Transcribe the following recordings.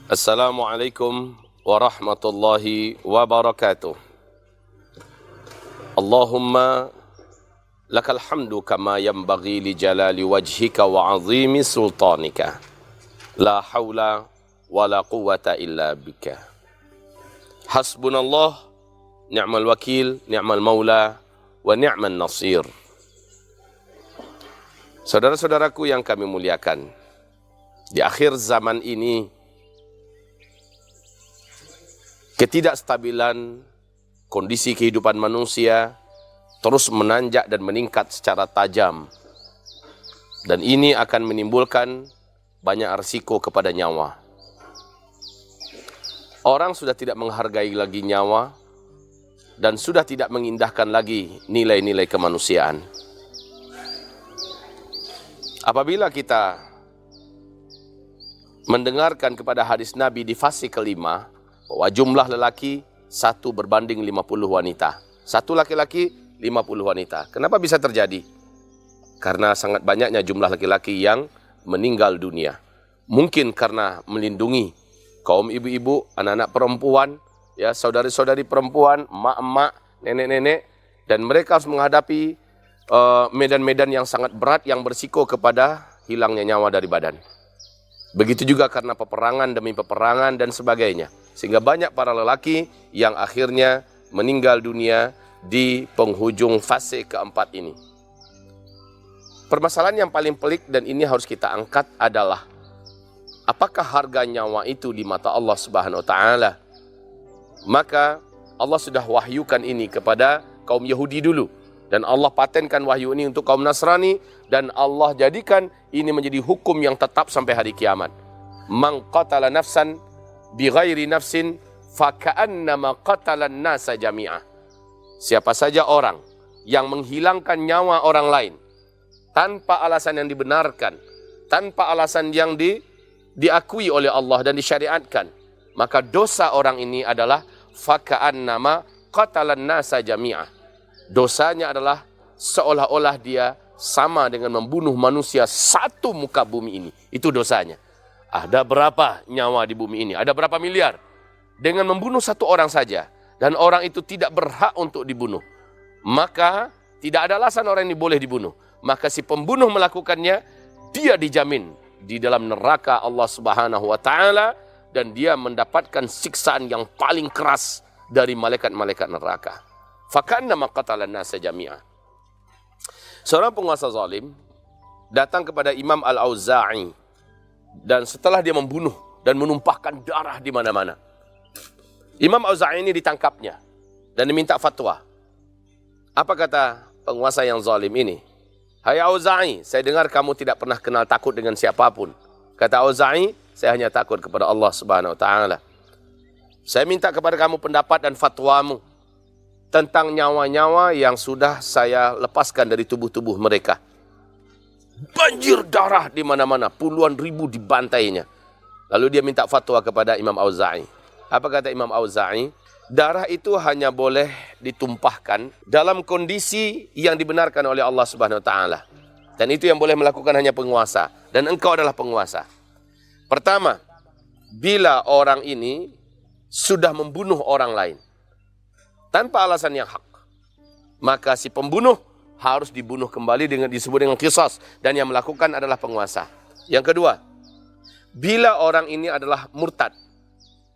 Assalamualaikum warahmatullahi wabarakatuh. Allahumma lakal hamdu kama yanbaghi li jalali wajhika wa azimi sultanika. La hawla wa la quwwata illa bika. Hasbunallah, ni'mal wakil, ni'mal maula, wa ni'man nasir. Saudara-saudaraku yang kami muliakan, di akhir zaman ini ketidakstabilan kondisi kehidupan manusia terus menanjak dan meningkat secara tajam. Dan ini akan menimbulkan banyak risiko kepada nyawa. Orang sudah tidak menghargai lagi nyawa dan sudah tidak mengindahkan lagi nilai-nilai kemanusiaan. Apabila kita mendengarkan kepada hadis Nabi di fase kelima, bahwa jumlah lelaki 1 berbanding 50 wanita. 1 laki-laki 50 wanita. Kenapa bisa terjadi? Karena sangat banyaknya jumlah laki-laki yang meninggal dunia. Mungkin karena melindungi kaum ibu-ibu, anak-anak perempuan, ya, saudari-saudari perempuan, emak-emak, nenek-nenek, dan mereka harus menghadapi medan-medan yang sangat berat yang berisiko kepada hilangnya nyawa dari badan. Begitu juga karena peperangan demi peperangan dan sebagainya. Sehingga banyak para lelaki yang akhirnya meninggal dunia di penghujung fase keempat ini. Permasalahan yang paling pelik dan ini harus kita angkat adalah, apakah harga nyawa itu di mata Allah Subhanahu wa Ta'ala? Maka Allah sudah wahyukan ini kepada kaum Yahudi dulu. Dan Allah patenkan wahyu ini untuk kaum Nasrani. Dan Allah jadikan ini menjadi hukum yang tetap sampai hari kiamat. Man qatala nafsan bighairi nafsin faka'annama qatalan nasa jami'ah. Siapa saja orang yang menghilangkan nyawa orang lain tanpa alasan yang dibenarkan, tanpa alasan yang diakui oleh Allah dan disyariatkan, maka dosa orang ini adalah faka'annama qatalan nasa jami'ah. Dosanya adalah seolah-olah dia sama dengan membunuh manusia satu muka bumi ini. Itu dosanya. Ada berapa nyawa di bumi ini? Ada berapa miliar? Dengan membunuh satu orang saja. Dan orang itu tidak berhak untuk dibunuh. Maka tidak ada alasan orang ini boleh dibunuh. Maka si pembunuh melakukannya, dia dijamin di dalam neraka Allah Subhanahu wa Ta'ala. Dan dia mendapatkan siksaan yang paling keras dari malaikat-malaikat neraka. Faka'annama qatalan nasa jami'ah. Seorang penguasa zalim datang kepada Imam Al-Auza'i. Dan setelah dia membunuh dan menumpahkan darah di mana-mana, Imam Auza'i ini ditangkapnya dan diminta fatwa. Apa kata penguasa yang zalim ini? Hai Auza'i, saya dengar kamu tidak pernah kenal takut dengan siapapun. Kata Auza'i, saya hanya takut kepada Allah Subhanahu wa Ta'ala. Saya minta kepada kamu pendapat dan fatwamu tentang nyawa-nyawa yang sudah saya lepaskan dari tubuh-tubuh mereka. Banjir darah di mana-mana, puluhan ribu dibantainya. Lalu dia minta fatwa kepada Imam Auza'i. Apa kata Imam Auza'i? Darah itu hanya boleh ditumpahkan dalam kondisi yang dibenarkan oleh Allah Subhanahu wa Ta'ala. Dan itu yang boleh melakukan hanya penguasa. Dan engkau adalah penguasa. Pertama, bila orang ini sudah membunuh orang lain tanpa alasan yang hak, maka si pembunuh harus dibunuh kembali dengan disebut dengan qisas, dan yang melakukan adalah penguasa. Yang kedua, bila orang ini adalah murtad,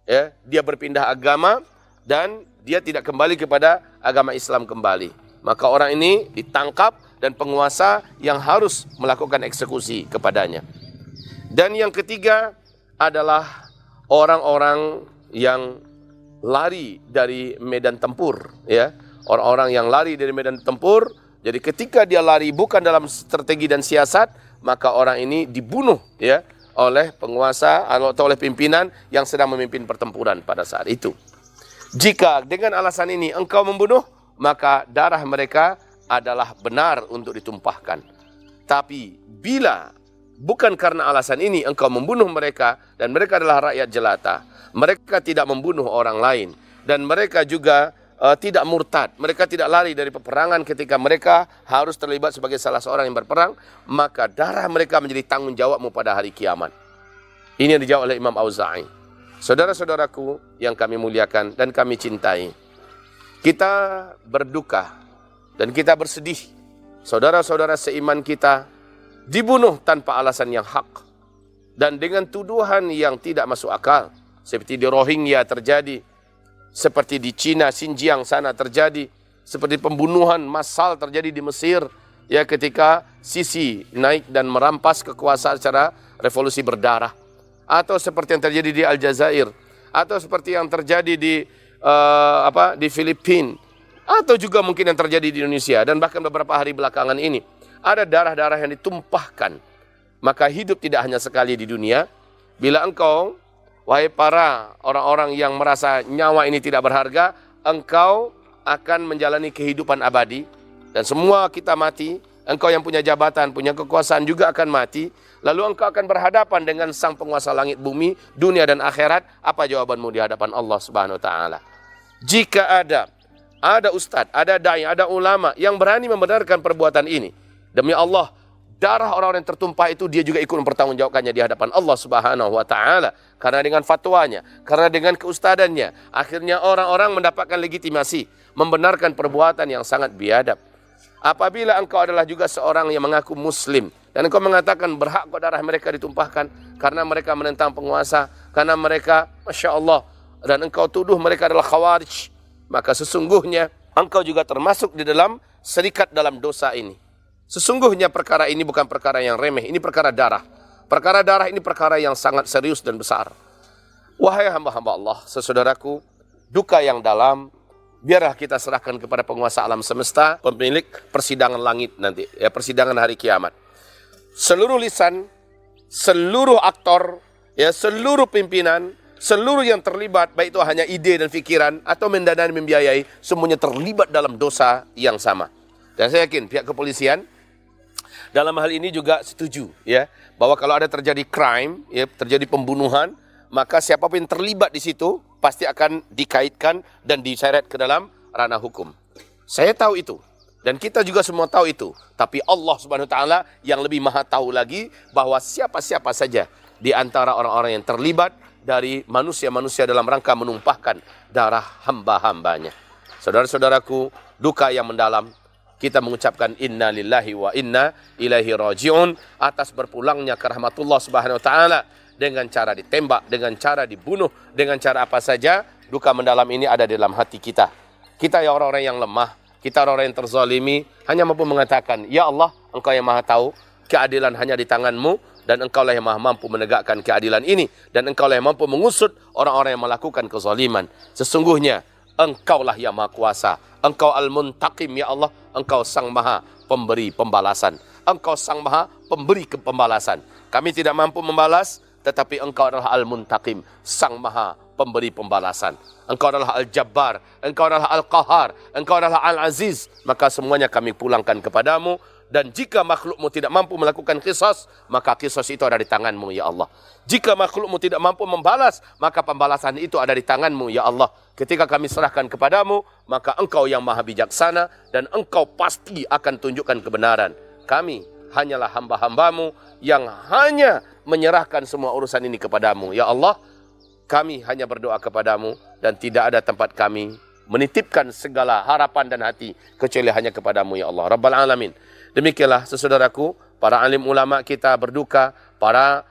ya, dia berpindah agama dan dia tidak kembali kepada agama Islam kembali, maka orang ini ditangkap dan penguasa yang harus melakukan eksekusi kepadanya. Dan yang ketiga adalah orang-orang yang lari dari medan tempur, ya, orang-orang yang lari dari medan tempur. Jadi ketika dia lari bukan dalam strategi dan siasat, maka orang ini dibunuh, ya, oleh penguasa atau oleh pimpinan yang sedang memimpin pertempuran pada saat itu. Jika dengan alasan ini engkau membunuh, maka darah mereka adalah benar untuk ditumpahkan. Tapi bila bukan karena alasan ini engkau membunuh mereka, dan mereka adalah rakyat jelata, mereka tidak membunuh orang lain, dan mereka juga tidak murtad, mereka tidak lari dari peperangan ketika mereka harus terlibat sebagai salah seorang yang berperang, maka darah mereka menjadi tanggung jawabmu pada hari kiamat. Ini yang dijawab oleh Imam Auza'i. Saudara-saudaraku yang kami muliakan dan kami cintai, kita berduka dan kita bersedih. Saudara-saudara seiman kita dibunuh tanpa alasan yang hak dan dengan tuduhan yang tidak masuk akal. Seperti di Rohingya terjadi, seperti di Cina, Xinjiang sana terjadi, seperti pembunuhan massal terjadi di Mesir, ya, ketika Sisi naik dan merampas kekuasaan secara revolusi berdarah, atau seperti yang terjadi di Aljazair, atau seperti yang terjadi di Filipina, atau juga mungkin yang terjadi di Indonesia, dan bahkan beberapa hari belakangan ini ada darah-darah yang ditumpahkan. Maka hidup tidak hanya sekali di dunia. Bila engkau, wahai para orang-orang yang merasa nyawa ini tidak berharga, engkau akan menjalani kehidupan abadi dan semua kita mati. Engkau yang punya jabatan, punya kekuasaan juga akan mati. Lalu engkau akan berhadapan dengan sang penguasa langit bumi, dunia dan akhirat. Apa jawabanmu di hadapan Allah Subhanahu wa taala? Jika ada ustadz, ada dai, ada ulama yang berani membenarkan perbuatan ini, demi Allah, darah orang-orang yang tertumpah itu dia juga ikut mempertanggungjawabkannya di hadapan Allah Subhanahu wa taala. Karena dengan fatwanya, karena dengan keustadannya, akhirnya orang-orang mendapatkan legitimasi membenarkan perbuatan yang sangat biadab. Apabila engkau adalah juga seorang yang mengaku muslim dan engkau mengatakan berhak kok darah mereka ditumpahkan karena mereka menentang penguasa, karena mereka Masya Allah, dan engkau tuduh mereka adalah khawarij, maka sesungguhnya engkau juga termasuk di dalam serikat dalam dosa ini. Sesungguhnya perkara ini bukan perkara yang remeh, ini perkara darah. Perkara darah ini perkara yang sangat serius dan besar. Wahai hamba-hamba Allah, sesaudaraku, duka yang dalam biarlah kita serahkan kepada penguasa alam semesta, pemilik persidangan langit nanti, ya, persidangan hari kiamat. Seluruh lisan, seluruh aktor, ya, seluruh pimpinan, seluruh yang terlibat, baik itu hanya ide dan pikiran atau mendanai membiayai, semuanya terlibat dalam dosa yang sama. Dan saya yakin pihak kepolisian dalam hal ini juga setuju, ya, bahwa kalau ada terjadi crime, ya, terjadi pembunuhan, maka siapapun yang terlibat di situ pasti akan dikaitkan dan diseret ke dalam ranah hukum. Saya tahu itu dan kita juga semua tahu itu. Tapi Allah Subhanahu wa taala yang lebih maha tahu lagi bahwa siapa-siapa saja di antara orang-orang yang terlibat dari manusia-manusia dalam rangka menumpahkan darah hamba-hambanya. Saudara-saudaraku, duka yang mendalam. Kita mengucapkan inna lillahi wa inna ilaihi raji'un atas berpulangnya ke rahmatullah Subhanahu wa taala dengan cara ditembak, dengan cara dibunuh, dengan cara apa saja. Duka mendalam ini ada di dalam hati kita. Kita ya orang-orang yang lemah, kita orang-orang yang terzalimi, hanya mampu mengatakan, ya Allah, Engkau yang maha tahu, keadilan hanya di tangan-Mu, dan Engkau lah yang maha mampu menegakkan keadilan ini, dan Engkau lah yang mampu mengusut orang-orang yang melakukan kezaliman. Sesungguhnya Engkau lah yang maha kuasa, Engkau al-muntaqim, ya Allah, Engkau sang maha pemberi pembalasan, Engkau sang maha pemberi pembalasan. Kami tidak mampu membalas, tetapi Engkau adalah al-muntaqim, sang maha pemberi pembalasan. Engkau adalah al-jabbar, Engkau adalah al-qahar, Engkau adalah al-aziz. Maka semuanya kami pulangkan kepadamu. Dan jika makhlukmu tidak mampu melakukan qisas, maka qisas itu ada di tangan-Mu, ya Allah. Jika makhlukmu tidak mampu membalas, maka pembalasan itu ada di tangan-Mu, ya Allah. Ketika kami serahkan kepadamu, maka Engkau yang maha bijaksana, dan Engkau pasti akan tunjukkan kebenaran. Kami hanyalah hamba-hamba-Mu yang hanya menyerahkan semua urusan ini kepadamu, ya Allah. Kami hanya berdoa kepadamu, dan tidak ada tempat kami menitipkan segala harapan dan hati kecuali hanya kepadamu, ya Allah Rabbal Alamin. Demikianlah sesaudaraku, para alim ulama kita berduka, para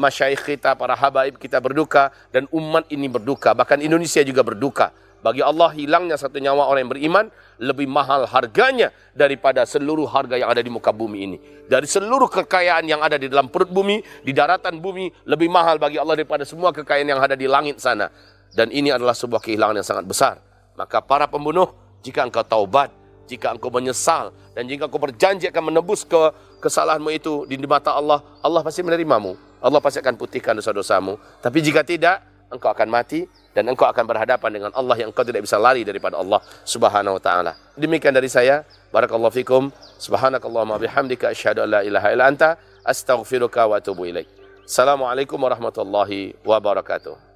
masyayikh kita, para habaib kita berduka, dan umat ini berduka, bahkan Indonesia juga berduka. Bagi Allah, hilangnya satu nyawa orang yang beriman lebih mahal harganya daripada seluruh harga yang ada di muka bumi ini. Dari seluruh kekayaan yang ada di dalam perut bumi, di daratan bumi, lebih mahal bagi Allah daripada semua kekayaan yang ada di langit sana. Dan ini adalah sebuah kehilangan yang sangat besar. Maka para pembunuh, jika engkau taubat, jika engkau menyesal, dan jika engkau berjanji akan menebus kesalahanmu itu di mata Allah, Allah pasti menerimamu. Allah pasti akan putihkan dosa-dosamu. Tapi jika tidak, engkau akan mati dan engkau akan berhadapan dengan Allah yang engkau tidak bisa lari daripada Allah Subhanahu wa taala. Demikian dari saya. Barakallahu fikum. Subhanakallahumma bihamdika asyhadu an la ilaha illa anta astaghfiruka wa atubu ilaik. Assalamualaikum warahmatullahi wabarakatuh.